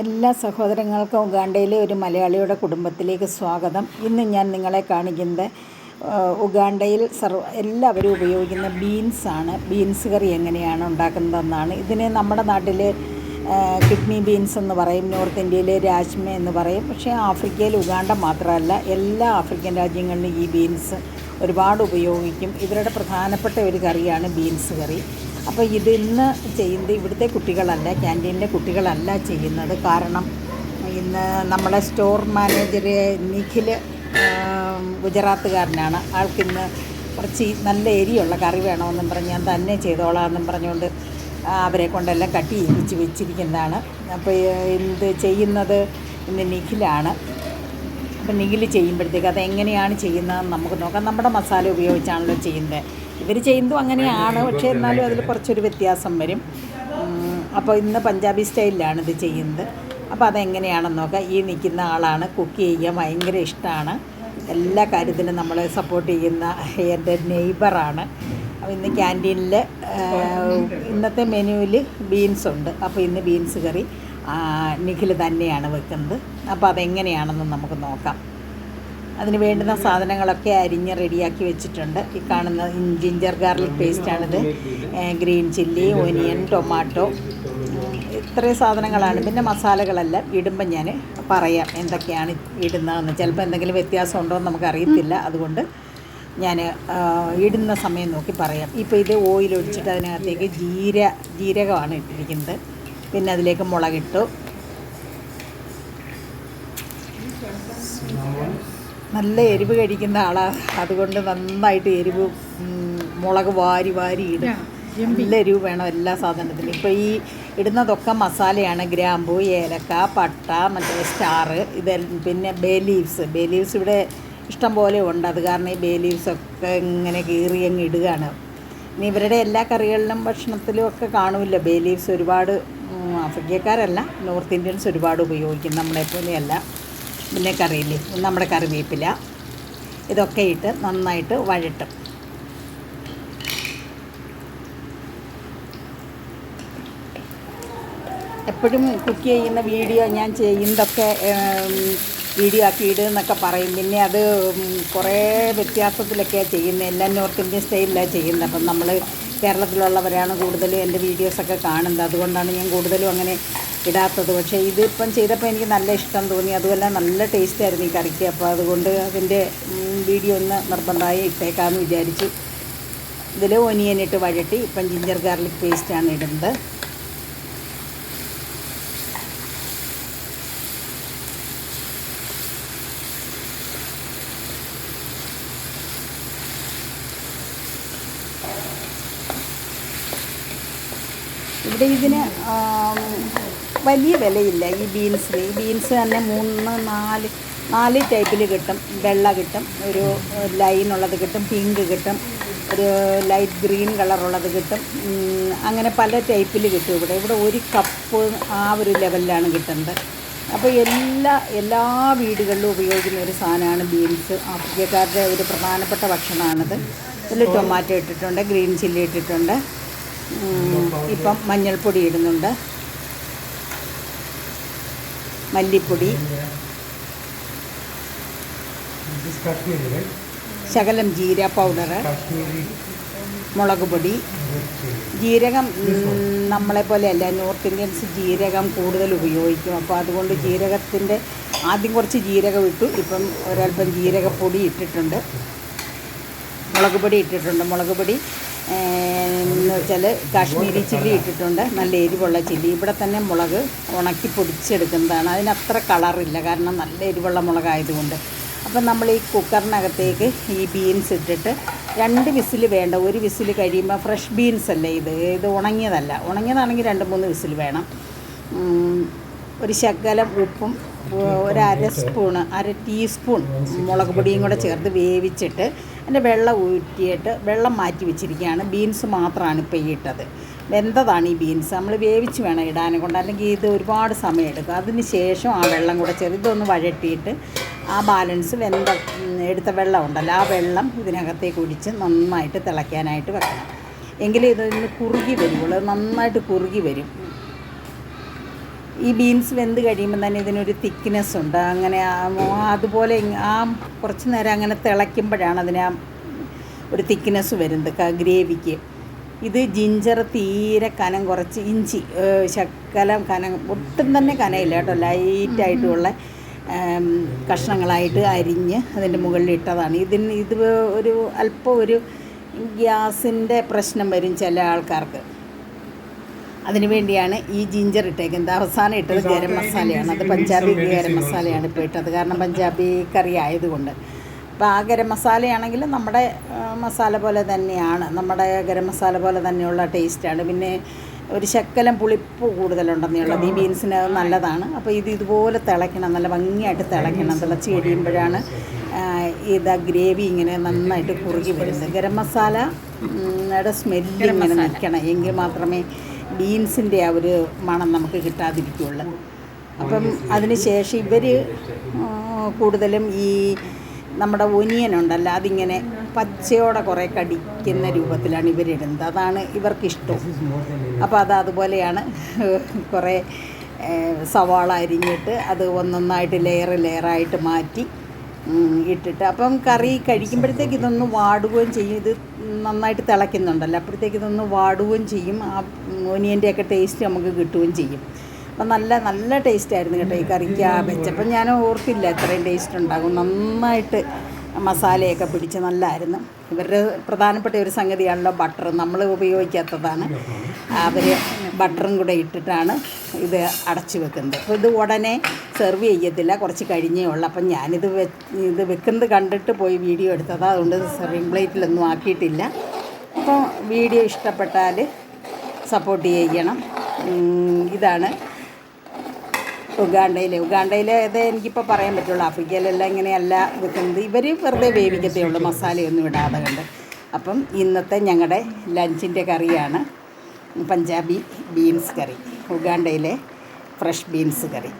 എല്ലാ സഹോദരങ്ങൾക്കും ഉഗാണ്ടയിലെ ഒരു മലയാളിയുടെ കുടുംബത്തിലേക്ക് സ്വാഗതം. ഇന്ന് ഞാൻ നിങ്ങളെ കാണിക്കുന്നത് ഉഗാണ്ടയിൽ എല്ലാവരും ഉപയോഗിക്കുന്ന ബീൻസാണ്. ബീൻസ് കറി എങ്ങനെയാണ് ഉണ്ടാക്കുന്നതെന്നാണ്. ഇതിന് നമ്മുടെ നാട്ടിൽ കിഡ്നി ബീൻസ് എന്ന് പറയും, നോർത്ത് ഇന്ത്യയിൽ രാജ്മ എന്ന് പറയും. പക്ഷേ ആഫ്രിക്കയിൽ ഉഗാണ്ട മാത്രമല്ല, എല്ലാ ആഫ്രിക്കൻ രാജ്യങ്ങളിലും ഈ ബീൻസ് ഒരുപാട് ഉപയോഗിക്കും. ഇവരുടെ പ്രധാനപ്പെട്ട ഒരു കറിയാണ് ബീൻസ് കറി. അപ്പോൾ ഇന്ന് ചെയ്യുന്നത് ഇവിടുത്തെ കുട്ടികളല്ല, ക്യാൻറ്റീനിലെ കുട്ടികളല്ല ചെയ്യുന്നത്. കാരണം ഇന്ന് നമ്മുടെ സ്റ്റോർ മാനേജർ നിഖിൽ ഗുജറാത്തുകാരനാണ്. ആൾക്കിന്ന് കുറച്ച് നല്ല എരിയുള്ള കറി വേണമെന്നും പറഞ്ഞ് ഞാൻ തന്നെ ചെയ്തോളാമെന്നും പറഞ്ഞുകൊണ്ട് അവരെ കൊണ്ടെല്ലാം കട്ട് ചെയ്യിപ്പിച്ച് വെച്ചിരിക്കുന്നതാണ്. അപ്പോൾ ഇത് ചെയ്യുന്നത് ഇന്ന് നിഖിലാണ്. അപ്പം നിഖിൽ ചെയ്യുമ്പോഴത്തേക്ക് അതെങ്ങനെയാണ് ചെയ്യുന്നതെന്ന് നമുക്ക് നോക്കാം. നമ്മുടെ മസാല ഉപയോഗിച്ചാണല്ലോ ചെയ്യുന്നത്. ഇവർ ചെയ്യുന്നതും അങ്ങനെയാണ്, പക്ഷേ എന്നാലും അതിൽ കുറച്ചൊരു വ്യത്യാസം വരും. അപ്പോൾ ഇന്ന് പഞ്ചാബി സ്റ്റൈലിലാണ് ഇത് ചെയ്യുന്നത്. അപ്പോൾ അതെങ്ങനെയാണെന്ന് നോക്കാം. ഈ നിൽക്കുന്ന ആളാണ്, കുക്ക് ചെയ്യാൻ ഭയങ്കര ഇഷ്ടമാണ്. എല്ലാ കാര്യത്തിലും നമ്മളെ സപ്പോർട്ട് ചെയ്യുന്ന എൻ്റെ നെയ്ബറാണ്. അപ്പോൾ ഇന്ന് ക്യാൻറ്റീനിൽ ഇന്നത്തെ മെനുവിൽ ബീൻസ് ഉണ്ട്. അപ്പോൾ ഇന്ന് ബീൻസ് കറി നിഖിൽ തന്നെയാണ് വെക്കുന്നത്. അപ്പോൾ അതെങ്ങനെയാണെന്ന് നമുക്ക് നോക്കാം. അതിന് വേണ്ടുന്ന സാധനങ്ങളൊക്കെ അരിഞ്ഞ് റെഡിയാക്കി വെച്ചിട്ടുണ്ട്. ഈ കാണുന്ന ജിഞ്ചർ ഗാർലിക് പേസ്റ്റാണിത്, ഗ്രീൻ ചില്ലി, ഒനിയൻ, ടൊമാറ്റോ, ഇത്രയും സാധനങ്ങളാണ്. പിന്നെ മസാലകളെല്ലാം ഇടുമ്പം ഞാൻ പറയാം എന്തൊക്കെയാണ് ഇടുന്നതെന്ന്. ചിലപ്പോൾ എന്തെങ്കിലും വ്യത്യാസം ഉണ്ടോ എന്ന് നമുക്കറിയത്തില്ല, അതുകൊണ്ട് ഞാൻ ഇടുന്ന സമയം നോക്കി പറയാം. ഇപ്പോൾ ഇത് ഓയിൽ ഒഴിച്ചിട്ട് അതിനകത്തേക്ക് ജീരകമാണ് ഇട്ടിരിക്കുന്നത്. പിന്നെ അതിലേക്ക് മുളകിട്ടു. നല്ല എരിവ് കഴിക്കുന്ന ആളാണ്, അതുകൊണ്ട് നന്നായിട്ട് എരിവ് മുളക് വാരി ഇടും. നല്ല എരിവ് വേണം എല്ലാ സാധനത്തിനും. ഇപ്പോൾ ഈ ഇടുന്നതൊക്കെ മസാലയാണ്. ഗ്രാമ്പൂ, ഏലക്ക, പട്ട, മറ്റേ സ്റ്റാർ, ഇത് പിന്നെ ബേ ലീവ്സ് ഇവിടെ ഇഷ്ടം പോലെ ഉണ്ട്. അത് കാരണം ഈ ബേ ലീവ്സൊക്കെ ഇങ്ങനെ കീറി അങ്ങ് ഇടുകയാണ്. ഇനി ഇവരുടെ എല്ലാ കറികളിലും ഭക്ഷണത്തിലും ഒക്കെ കാണില്ല ബേ ലീവ്സ്. ഒരുപാട് ആഫ്രിക്കക്കാരല്ല, നോർത്ത് ഇന്ത്യൻസ് ഒരുപാട് ഉപയോഗിക്കും, നമ്മളെ പോലെയല്ല. പിന്നെ കറിയില്ലേ നമ്മുടെ കറിവേപ്പില, ഇതൊക്കെ ഇട്ട് നന്നായിട്ട് വഴട്ടും. എപ്പോഴും കുക്ക് ചെയ്യുന്ന വീഡിയോ ഞാൻ ചെയ്യുന്നതൊക്കെ വീഡിയോ ആക്കി ഇടുന്നൊക്കെ പറയും. പിന്നെ അത് കുറേ വ്യത്യാസത്തിലൊക്കെയാണ് ചെയ്യുന്നത്. എല്ലാം നോർത്ത് ഇന്ത്യൻ സ്റ്റൈലിലാണ് ചെയ്യുന്നത്. അപ്പം നമ്മൾ കേരളത്തിലുള്ളവരാണ് കൂടുതലും എൻ്റെ വീഡിയോസൊക്കെ കാണുന്നത്. അതുകൊണ്ടാണ് ഞാൻ കൂടുതലും അങ്ങനെ ഇടാത്തത്. പക്ഷേ ഇതിപ്പം ചെയ്തപ്പോൾ എനിക്ക് നല്ല ഇഷ്ടം തോന്നി. അതുമല്ല നല്ല ടേസ്റ്റായിരുന്നു ഈ കറിക്ക്. അപ്പോൾ അതുകൊണ്ട് അതിൻ്റെ വീഡിയോ ഒന്ന് നിർബന്ധമായി ഇട്ടേക്കാമെന്ന് വിചാരിച്ചു. ഇതിൽ ഒനിയനിട്ട് വഴട്ടി ഇപ്പം ജിഞ്ചർ ഗാർലിക് പേസ്റ്റാണ് ഇടുന്നത്. ഇവിടെ ഇതിന് വലിയ വിലയില്ല ഈ ബീൻസിന്. ഈ ബീൻസ് തന്നെ 4 ടൈപ്പിൽ കിട്ടും. വെള്ള കിട്ടും, ഒരു ലൈനുള്ളത് കിട്ടും, പിങ്ക് കിട്ടും, ഒരു ലൈറ്റ് ഗ്രീൻ കളറുള്ളത് കിട്ടും. അങ്ങനെ പല ടൈപ്പിൽ കിട്ടും. ഇവിടെ ഒരു കപ്പ് ആ ഒരു ലെവലിലാണ് കിട്ടുന്നത്. അപ്പോൾ എല്ലാ വീടുകളിലും ഉപയോഗിക്കുന്ന ഒരു സാധനമാണ് ബീൻസ്. ആഫ്രിക്കക്കാരുടെ ഒരു പ്രധാനപ്പെട്ട ഭക്ഷണമാണിത്. ഇതിൽ ടൊമാറ്റോ ഇട്ടിട്ടുണ്ട്, ഗ്രീൻ ചില്ലി ഇട്ടിട്ടുണ്ട്, ഇപ്പം മഞ്ഞൾപ്പൊടി ഇടുന്നുണ്ട്, മല്ലിപ്പൊടി, ശകലം ജീര പൗഡർ, മുളക് പൊടി. ജീരകം നമ്മളെപ്പോലെയല്ല, നോർത്ത് ഇന്ത്യൻസ് ജീരകം കൂടുതൽ ഉപയോഗിക്കും. അപ്പോൾ അതുകൊണ്ട് ജീരകത്തിൻ്റെ ആദ്യം കുറച്ച് ജീരകം ഇട്ടു, ഇപ്പം ഒരൽപ്പം ജീരകപ്പൊടി ഇട്ടിട്ടുണ്ട്, മുളക് പൊടി ഇട്ടിട്ടുണ്ട്. മുളക് പൊടി എന്ന് വെച്ചാൽ കാശ്മീരി ചില്ലി ഇട്ടിട്ടുണ്ട്, നല്ല എരിവുള്ള ചില്ലി. ഇവിടെ തന്നെ മുളക് ഉണക്കി പൊടിച്ചെടുക്കുന്നതാണ്. അതിനത്ര കളറില്ല, കാരണം നല്ല എരിവുള്ള മുളകായതുകൊണ്ട്. അപ്പം നമ്മൾ ഈ കുക്കറിനകത്തേക്ക് ഈ ബീൻസ് ഇട്ടിട്ട് 2 വിസിൽ വേണ്ട. 1 വിസിൽ കഴിയുമ്പോൾ, ഫ്രഷ് ബീൻസ് അല്ലേ ഇത് ഉണങ്ങിയതല്ല. ഉണങ്ങിയതാണെങ്കിൽ 2-3 വിസിൽ വേണം. ഒരു ശകലം ഉപ്പും അര ടീസ്പൂൺ മുളക് പൊടിയും കൂടെ ചേർത്ത് വേവിച്ചിട്ട് അതിൻ്റെ വെള്ളം ഊറ്റിയിട്ട് വെള്ളം മാറ്റി വെച്ചിരിക്കുകയാണ്. ബീൻസ് മാത്രമാണ് ഇപ്പോൾ ഇട്ടത്. വെന്തതാണ് ഈ ബീൻസ്. നമ്മൾ വേവിച്ച് വേണം ഇടാനെ കൊണ്ട്, അല്ലെങ്കിൽ ഇത് ഒരുപാട് സമയം എടുക്കും. അതിന് ശേഷം ആ വെള്ളം കൂടെ ചേർത്ത് ഇതൊന്ന് വഴട്ടിയിട്ട് ആ ബാലൻസ് എടുത്ത വെള്ളം ഉണ്ടല്ലോ, ആ വെള്ളം ഇതിനകത്തേക്ക് ഒഴിച്ച് നന്നായിട്ട് തിളയ്ക്കാനായിട്ട് വെക്കണം. എങ്കിലേ ഇതൊന്ന് കുറുകി വരുള്ളൂ. നന്നായിട്ട് കുറുകി വരും. ഈ ബീൻസ് വെന്ത് കഴിയുമ്പോൾ തന്നെ ഇതിനൊരു തിക്നെസ് ഉണ്ട്. അങ്ങനെ അതുപോലെ കുറച്ച് നേരം അങ്ങനെ തിളയ്ക്കുമ്പോഴാണ് അതിന് ഒരു തിക്നെസ് വരുന്നത് ഗ്രേവിക്ക്. ഇത് ജിഞ്ചർ തീരെ കനം കുറച്ച്, ഇഞ്ചി ശകലം കനം, ഒട്ടും തന്നെ കനയില്ല കേട്ടോ, ലൈറ്റായിട്ടുള്ള കഷ്ണങ്ങളായിട്ട് അരിഞ്ഞ് അതിൻ്റെ മുകളിൽ ഇട്ടതാണ്. ഇത് അല്പം ഒരു ഗ്യാസിൻ്റെ പ്രശ്നം വരും ചില ആൾക്കാർക്ക്. അതിനു വേണ്ടിയാണ് ഈ ജിഞ്ചർ ഇട്ടേക്കുന്നത്. അവസാനം ഇട്ടത് ഗരം മസാലയാണ്. അത് പഞ്ചാബി ഗരം മസാലയാണ് ഇപ്പോൾ ഇട്ടത്, കാരണം പഞ്ചാബി കറി ആയതുകൊണ്ട്. അപ്പോൾ ആ ഗരം മസാലയാണെങ്കിൽ നമ്മുടെ മസാല പോലെ തന്നെയാണ്, നമ്മുടെ ഗരം മസാല പോലെ തന്നെയുള്ള ടേസ്റ്റാണ്. പിന്നെ ഒരു ശക്കലം പുളിപ്പ് കൂടുതലുണ്ടെന്നുള്ളത് ഈ ബീൻസിന് നല്ലതാണ്. അപ്പോൾ ഇതുപോലെ തിളയ്ക്കണം, നല്ല ഭംഗിയായിട്ട് തിളയ്ക്കണം. തിളച്ച് കഴിയുമ്പോഴാണ് ഗ്രേവി ഇങ്ങനെ നന്നായിട്ട് കുറുകി വരുന്നത്. ഗരം മസാലയുടെ സ്മെല്ല് ഇങ്ങനെ നിൽക്കണം, എങ്കിൽ മാത്രമേ ബീൻസിൻ്റെ ആ ഒരു മണം നമുക്ക് കിട്ടാതിരിക്കുകയുള്ളൂ. അപ്പം അതിന് ശേഷം ഇവർ കൂടുതലും ഈ നമ്മുടെ ഒനിയൻ ഉണ്ടല്ലോ, അതിങ്ങനെ പച്ചയോടെ കുറേ കടിക്കുന്ന രൂപത്തിലാണ് ഇവരിടുന്നത്. അതാണ് ഇവർക്കിഷ്ടം. അപ്പോൾ അതുപോലെയാണ് കുറേ സവാള അരിഞ്ഞിട്ട് അത് ഒന്നൊന്നായിട്ട് ലെയറായിട്ട് മാറ്റി ഇട്ടിട്ട്, അപ്പം കറി കഴിക്കുമ്പോഴത്തേക്ക് ഇതൊന്ന് വാടുകയും ചെയ്യും. ഇത് നന്നായിട്ട് തിളയ്ക്കുന്നുണ്ടല്ലോ, അപ്പോഴത്തേക്ക് ഇതൊന്ന് വാടുകയും ചെയ്യും. ആ ഒനിയൻ്റെയൊക്കെ ടേസ്റ്റ് നമുക്ക് കിട്ടുകയും ചെയ്യും. അപ്പം നല്ല ടേസ്റ്റായിരുന്നു കേട്ടോ ഈ കറിക്ക്. വെച്ചപ്പം ഞാൻ ഓർത്തില്ല ഇത്രയും ടേസ്റ്റ് ഉണ്ടാകും. നന്നായിട്ട് മസാലയൊക്കെ പിടിച്ച് നല്ലതായിരുന്നു. ഇവരുടെ പ്രധാനപ്പെട്ട ഒരു സംഗതിയാണല്ലോ ബട്ടർ, നമ്മൾ ഉപയോഗിക്കാത്തതാണ്. അവർ ബട്ടറും കൂടെ ഇട്ടിട്ടാണ് ഇത് അടച്ചു വെക്കുന്നത്. അപ്പോൾ ഇത് ഉടനെ സെർവ് ചെയ്യത്തില്ല, കുറച്ച് കഴിഞ്ഞേ ഉള്ളൂ. അപ്പം ഞാനിത് വെക്കുന്നത് കണ്ടിട്ട് പോയി വീഡിയോ എടുത്തത്, അതുകൊണ്ട് സെർവിങ് പ്ലേറ്റിലൊന്നും ആക്കിയിട്ടില്ല. അപ്പോൾ വീഡിയോ ഇഷ്ടപ്പെട്ടാൽ സപ്പോർട്ട് ചെയ്യണം. ഇതാണ് ഉഗാണ്ടയിലെ ഇതേ എനിക്കിപ്പോൾ പറയാൻ പറ്റുള്ളൂ. ആഫ്രിക്കയിലെല്ലാം ഇങ്ങനെയല്ല വെക്കുന്നത്. ഇവർ വെറുതെ വേവിക്കത്തേ ഉള്ളൂ, മസാലയൊന്നും ഇടാതെ കണ്ട്. അപ്പം ഇന്നത്തെ ഞങ്ങളുടെ ലഞ്ചിൻ്റെ കറിയാണ് പഞ്ചാബി ബീൻസ് കറി, ഉഗാണ്ടയിലെ ഫ്രഷ് ബീൻസ് കറി.